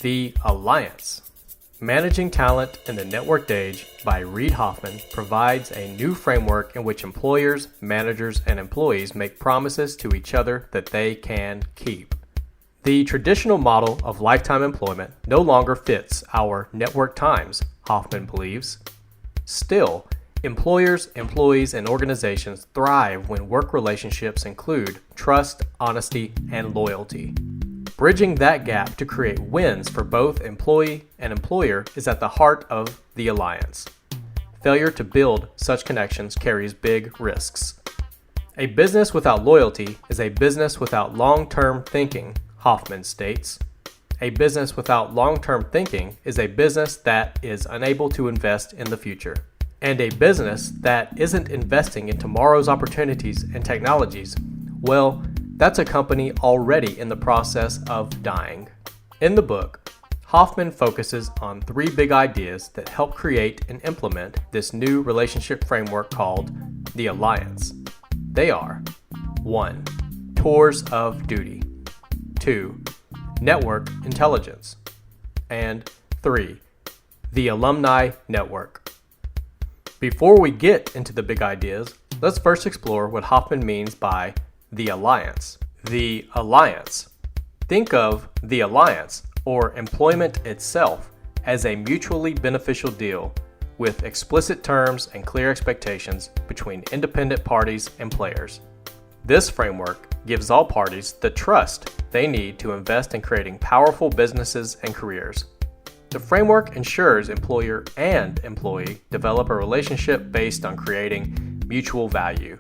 The Alliance. Managing Talent in the Networked Age by Reid Hoffman provides a new framework in which employers, managers, and employees make promises to each other that they can keep. The traditional model of lifetime employment no longer fits our network times, Hoffman believes. Still, employers, employees, and organizations thrive when work relationships include trust, honesty, and loyalty. Bridging that gap to create wins for both employee and employer is at the heart of the Alliance. Failure to build such connections carries big risks. A business without loyalty is a business without long-term thinking, Hoffman states. A business without long-term thinking is a business that is unable to invest in the future. And a business that isn't investing in tomorrow's opportunities and technologies, well, that's a company already in the process of dying. In the book, Hoffman focuses on 3 big ideas that help create and implement this new relationship framework called the Alliance. They are 1. Tours of duty, 2. Network intelligence, and 3. The Alumni Network. Before we get into the big ideas, let's first explore what Hoffman means by the Alliance. The Alliance. Think of the Alliance, or employment itself, as a mutually beneficial deal with explicit terms and clear expectations between independent parties and players. This framework gives all parties the trust they need to invest in creating powerful businesses and careers. The framework ensures employer and employee develop a relationship based on creating mutual value.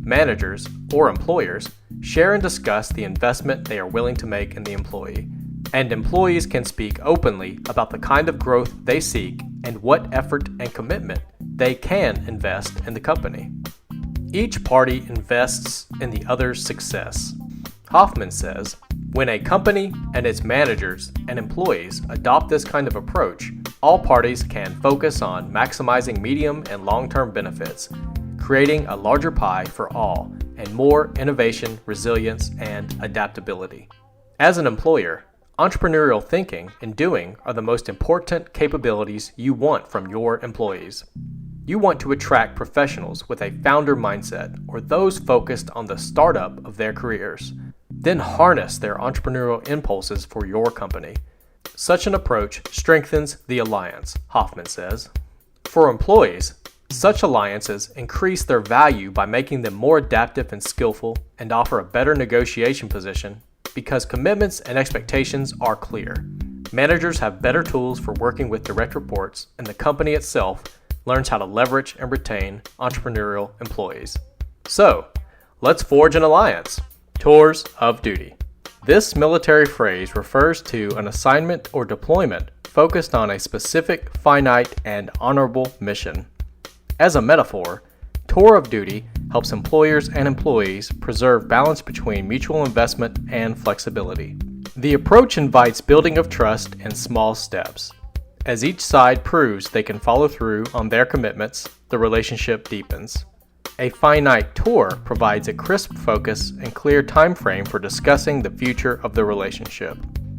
Managers, or employers, share and discuss the investment they are willing to make in the employee, and employees can speak openly about the kind of growth they seek and what effort and commitment they can invest in the company. Each party invests in the other's success. Hoffman says, when a company and its managers and employees adopt this kind of approach, all parties can focus on maximizing medium and long-term benefits, creating a larger pie for all, and more innovation, resilience, and adaptability. As an employer, entrepreneurial thinking and doing are the most important capabilities you want from your employees. You want to attract professionals with a founder mindset or those focused on the startup of their careers. Then harness their entrepreneurial impulses for your company. Such an approach strengthens the alliance, Hoffman says. For employees, such alliances increase their value by making them more adaptive and skillful and offer a better negotiation position because commitments and expectations are clear. Managers have better tools for working with direct reports, and the company itself learns how to leverage and retain entrepreneurial employees. So, let's forge an alliance. Tours of duty. This military phrase refers to an assignment or deployment focused on a specific, finite, and honorable mission. As a metaphor, tour of duty helps employers and employees preserve balance between mutual investment and flexibility. The approach invites building of trust in small steps. As each side proves they can follow through on their commitments, the relationship deepens. A finite tour provides a crisp focus and clear time frame for discussing the future of the relationship.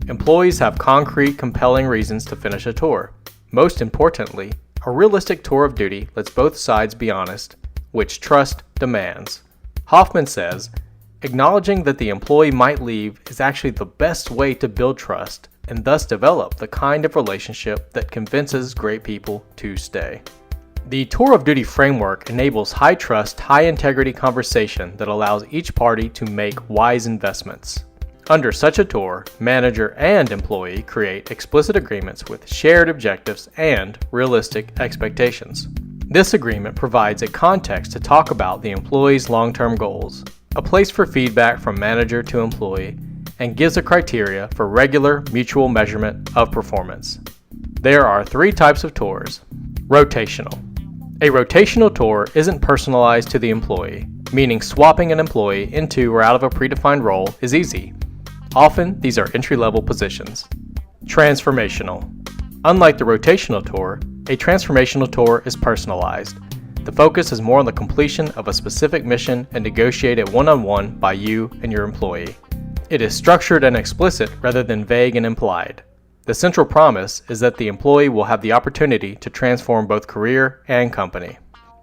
Employees have concrete, compelling reasons to finish a tour. Most importantly, a realistic tour of duty lets both sides be honest, which trust demands. Hoffman says, acknowledging that the employee might leave is actually the best way to build trust and thus develop the kind of relationship that convinces great people to stay. The tour of duty framework enables high trust, high integrity conversation that allows each party to make wise investments. Under such a tour, manager and employee create explicit agreements with shared objectives and realistic expectations. This agreement provides a context to talk about the employee's long-term goals, a place for feedback from manager to employee, and gives a criteria for regular mutual measurement of performance. There are 3 types of tours. Rotational. A rotational tour isn't personalized to the employee, meaning swapping an employee into or out of a predefined role is easy. Often, these are entry-level positions. Transformational. Unlike the rotational tour, a transformational tour is personalized. The focus is more on the completion of a specific mission and negotiated one-on-one by you and your employee. It is structured and explicit rather than vague and implied. The central promise is that the employee will have the opportunity to transform both career and company.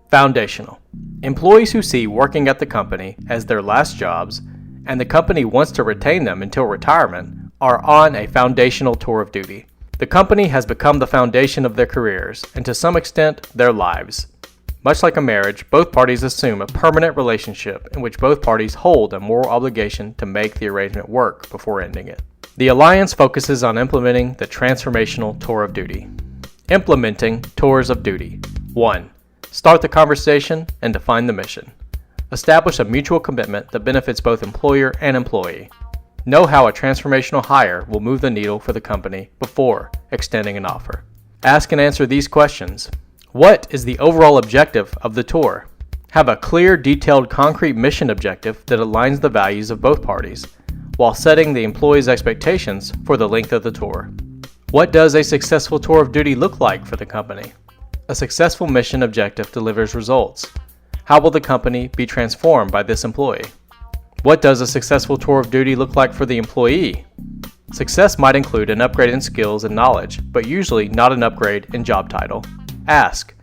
Foundational. Employees who see working at the company as their last jobs, and the company wants to retain them until retirement, are on a foundational tour of duty. The company has become the foundation of their careers, and to some extent, their lives. Much like a marriage, both parties assume a permanent relationship in which both parties hold a moral obligation to make the arrangement work before ending it. The Alliance focuses on implementing the transformational tour of duty. Implementing tours of duty. 1. Start the conversation and define the mission. Establish a mutual commitment that benefits both employer and employee. Know how a transformational hire will move the needle for the company before extending an offer. Ask and answer these questions. What is the overall objective of the tour? Have a clear, detailed, concrete mission objective that aligns the values of both parties, while setting the employee's expectations for the length of the tour. What does a successful tour of duty look like for the company? A successful mission objective delivers results. How will the company be transformed by this employee? What does a successful tour of duty look like for the employee? Success might include an upgrade in skills and knowledge, but usually not an upgrade in job title. Ask,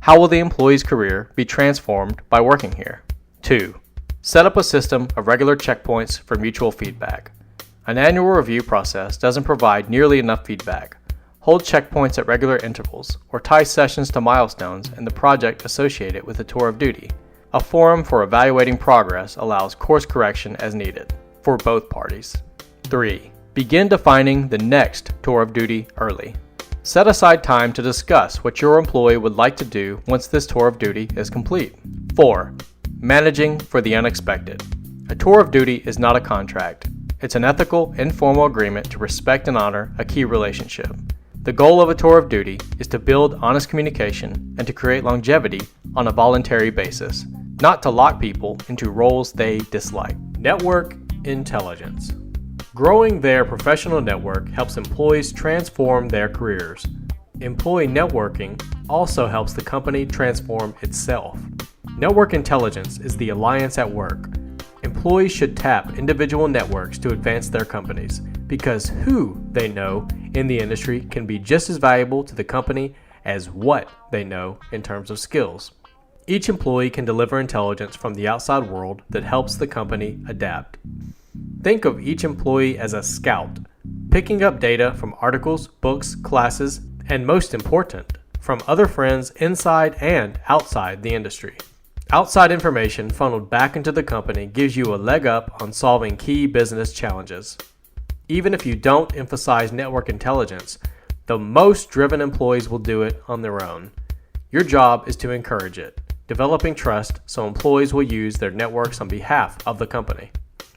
how will the employee's career be transformed by working here? 2. Set up a system of regular checkpoints for mutual feedback. An annual review process doesn't provide nearly enough feedback. Hold checkpoints at regular intervals, or tie sessions to milestones in the project associated with the tour of duty. A forum for evaluating progress allows course correction as needed for both parties. 3. Begin defining the next tour of duty early. Set aside time to discuss what your employee would like to do once this tour of duty is complete. 4. Managing for the unexpected. A tour of duty is not a contract. It's an ethical, informal agreement to respect and honor a key relationship. The goal of a tour of duty is to build honest communication and to create longevity on a voluntary basis, not to lock people into roles they dislike. Network intelligence. Growing their professional network helps employees transform their careers. Employee networking also helps the company transform itself. Network intelligence is the alliance at work. Employees should tap individual networks to advance their companies, because who they know in the industry can be just as valuable to the company as what they know in terms of skills. Each employee can deliver intelligence from the outside world that helps the company adapt. Think of each employee as a scout, picking up data from articles, books, classes, and most important, from other friends inside and outside the industry. Outside information funneled back into the company gives you a leg up on solving key business challenges. Even if you don't emphasize network intelligence, the most driven employees will do it on their own. Your job is to encourage it, developing trust so employees will use their networks on behalf of the company.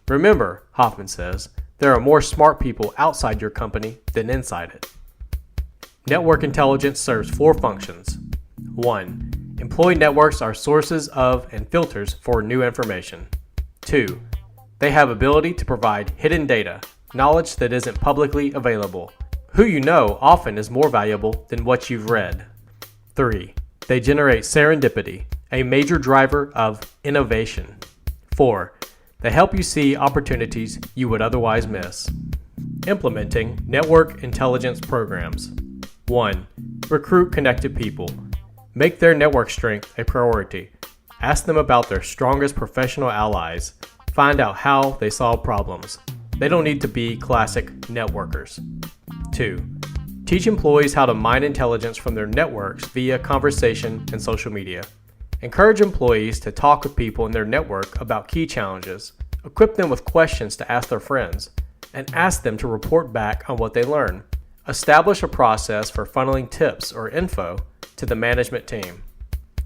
Remember, Hoffman says, there are more smart people outside your company than inside it. Network intelligence serves 4 functions. 1. Employee networks are sources of and filters for new information. 2. They have ability to provide hidden data, knowledge that isn't publicly available. Who you know often is more valuable than what you've read. 3. They generate serendipity, a major driver of innovation. 4. They help you see opportunities you would otherwise miss. Implementing network intelligence programs. 1. Recruit connected people. Make their network strength a priority. Ask them about their strongest professional allies. Find out how they solve problems. They don't need to be classic networkers. 2. Teach employees how to mine intelligence from their networks via conversation and social media. Encourage employees to talk with people in their network about key challenges. Equip them with questions to ask their friends, and ask them to report back on what they learn. Establish a process for funneling tips or info to the management team.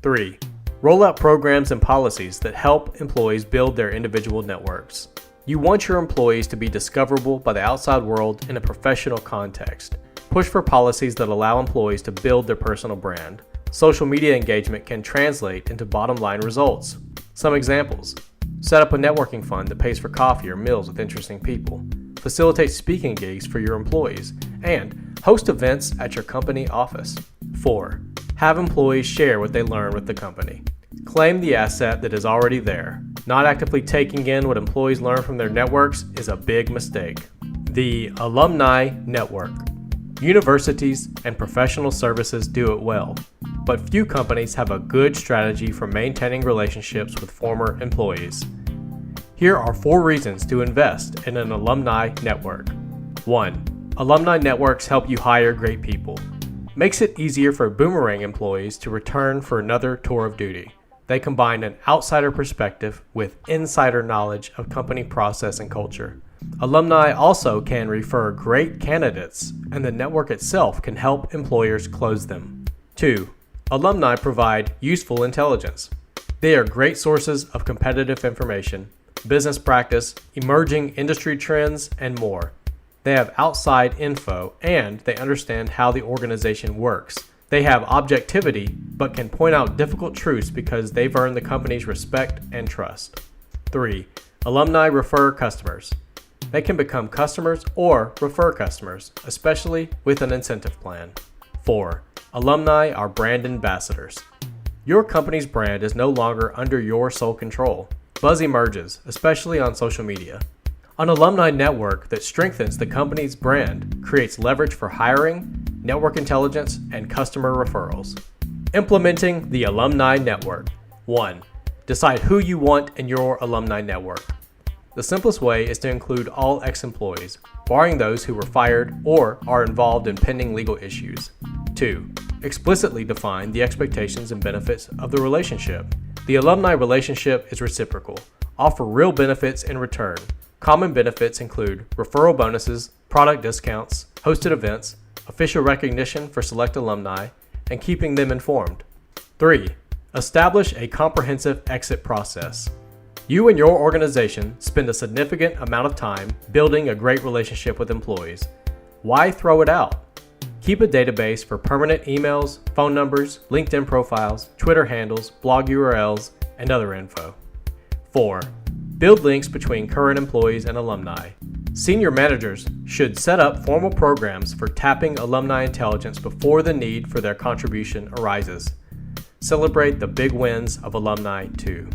3. Roll out programs and policies that help employees build their individual networks. You want your employees to be discoverable by the outside world in a professional context. Push for policies that allow employees to build their personal brand. Social media engagement can translate into bottom-line results. Some examples: set up a networking fund that pays for coffee or meals with interesting people. Facilitate speaking gigs for your employees, and host events at your company office. 4. Have employees share what they learn with the company. Claim the asset that is already there. Not actively taking in what employees learn from their networks is a big mistake. The Alumni Network. Universities and professional services do it well, but few companies have a good strategy for maintaining relationships with former employees. Here are 4 reasons to invest in an alumni network. 1. Alumni networks help you hire great people. Makes it easier for boomerang employees to return for another tour of duty. They combine an outsider perspective with insider knowledge of company process and culture. Alumni also can refer great candidates, and the network itself can help employers close them. 2. Alumni provide useful intelligence. They are great sources of competitive information, business practice, emerging industry trends, and more. They have outside info, and they understand how the organization works. They have objectivity, but can point out difficult truths because they've earned the company's respect and trust. 3. Alumni refer customers. They can become customers or refer customers, especially with an incentive plan. 4. Alumni are brand ambassadors. Your company's brand is no longer under your sole control. Buzz emerges, especially on social media. An alumni network that strengthens the company's brand creates leverage for hiring, network intelligence, and customer referrals. Implementing the alumni network. 1. Decide who you want in your alumni network. The simplest way is to include all ex-employees, barring those who were fired or are involved in pending legal issues. 2. Explicitly define the expectations and benefits of the relationship. The alumni relationship is reciprocal. Offer real benefits in return. Common benefits include referral bonuses, product discounts, hosted events, official recognition for select alumni, and keeping them informed. 3. Establish a comprehensive exit process. You and your organization spend a significant amount of time building a great relationship with employees. Why throw it out? Keep a database for permanent emails, phone numbers, LinkedIn profiles, Twitter handles, blog URLs, and other info. 4. Build links between current employees and alumni. Senior managers should set up formal programs for tapping alumni intelligence before the need for their contribution arises. Celebrate the big wins of alumni too.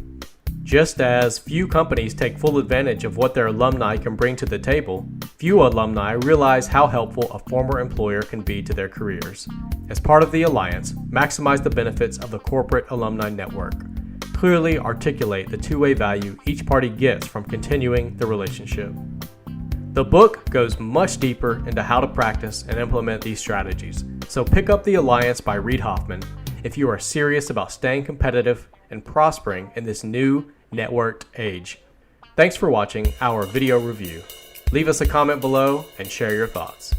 Just as few companies take full advantage of what their alumni can bring to the table, few alumni realize how helpful a former employer can be to their careers. As part of the alliance, maximize the benefits of the corporate alumni network. Clearly articulate the two-way value each party gets from continuing the relationship. The book goes much deeper into how to practice and implement these strategies, so pick up The Alliance by Reid Hoffman if you are serious about staying competitive and prospering in this new networked age. Thanks for watching our video review. Leave us a comment below and share your thoughts.